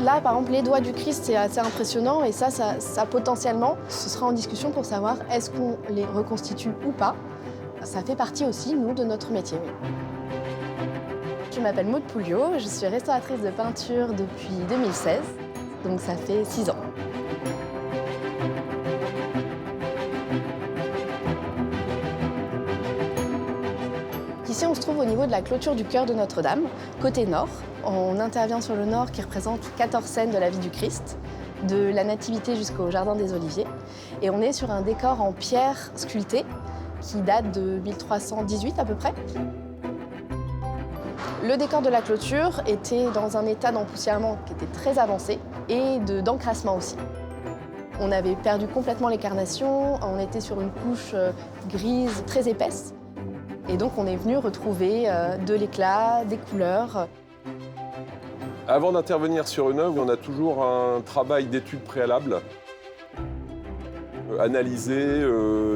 Là, par exemple, les doigts du Christ, c'est assez impressionnant et ça potentiellement, ce sera en discussion pour savoir est-ce qu'on les reconstitue ou pas. Ça fait partie aussi, nous, de notre métier. Oui. Je m'appelle Maud Pouliot, je suis restauratrice de peinture depuis 2016, donc ça fait 6 ans. Ici, on se trouve au niveau de la clôture du chœur de Notre-Dame, côté nord. On intervient sur le nord qui représente 14 scènes de la vie du Christ, de la Nativité jusqu'au Jardin des Oliviers. Et on est sur un décor en pierre sculptée qui date de 1318 à peu près. Le décor de la clôture était dans un état d'empoussièrement qui était très avancé et d'encrassement aussi. On avait perdu complètement les carnations, on était sur une couche grise très épaisse. Et donc on est venu retrouver de l'éclat, des couleurs. Avant d'intervenir sur une œuvre, on a toujours un travail d'étude préalable. Analyser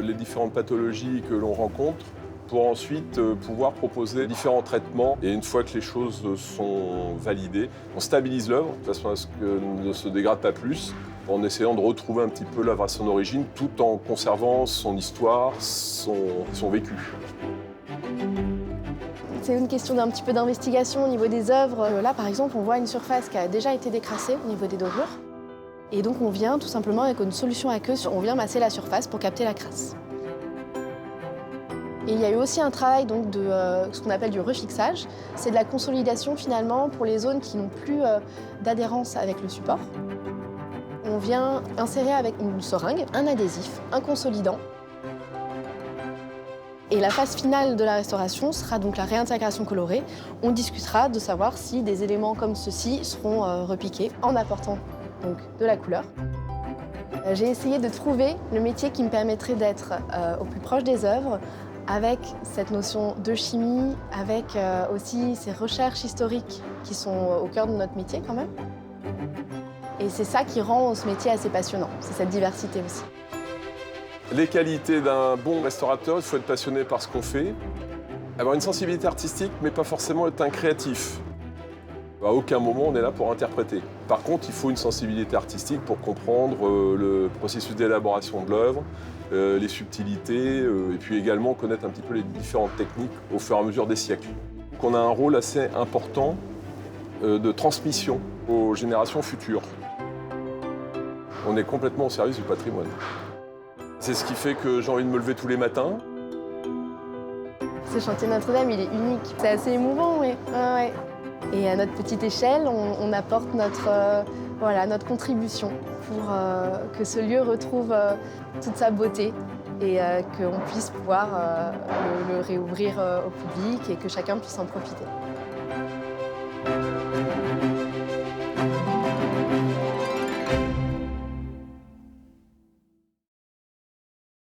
les différentes pathologies que l'on rencontre pour ensuite pouvoir proposer différents traitements. Et une fois que les choses sont validées, on stabilise l'œuvre de façon à ce qu'elle ne se dégrade pas plus, en essayant de retrouver un petit peu l'œuvre à son origine, tout en conservant son histoire, son vécu. C'est une question d'un petit peu d'investigation au niveau des œuvres. Là, par exemple, on voit une surface qui a déjà été décrassée au niveau des dorures. Et donc, on vient tout simplement avec une solution aqueuse, on vient masser la surface pour capter la crasse. Et il y a eu aussi un travail donc, de ce qu'on appelle du refixage. C'est de la consolidation finalement pour les zones qui n'ont plus d'adhérence avec le support. On vient insérer avec une seringue un adhésif, un consolidant. Et la phase finale de la restauration sera donc la réintégration colorée. On discutera de savoir si des éléments comme ceux-ci seront repiqués en apportant donc, de la couleur. J'ai essayé de trouver le métier qui me permettrait d'être au plus proche des œuvres, avec cette notion de chimie, avec aussi ces recherches historiques qui sont au cœur de notre métier quand même. Et c'est ça qui rend ce métier assez passionnant, c'est cette diversité aussi. Les qualités d'un bon restaurateur, il faut être passionné par ce qu'on fait, avoir une sensibilité artistique, mais pas forcément être un créatif. À aucun moment, on est là pour interpréter. Par contre, il faut une sensibilité artistique pour comprendre le processus d'élaboration de l'œuvre, les subtilités, et puis également connaître un petit peu les différentes techniques au fur et à mesure des siècles. Donc on a un rôle assez important de transmission aux générations futures. On est complètement au service du patrimoine. C'est ce qui fait que j'ai envie de me lever tous les matins. Ce chantier Notre-Dame, il est unique. C'est assez émouvant, oui. Ouais. Et à notre petite échelle, on apporte notre contribution pour que ce lieu retrouve toute sa beauté et qu'on puisse pouvoir le réouvrir au public et que chacun puisse en profiter.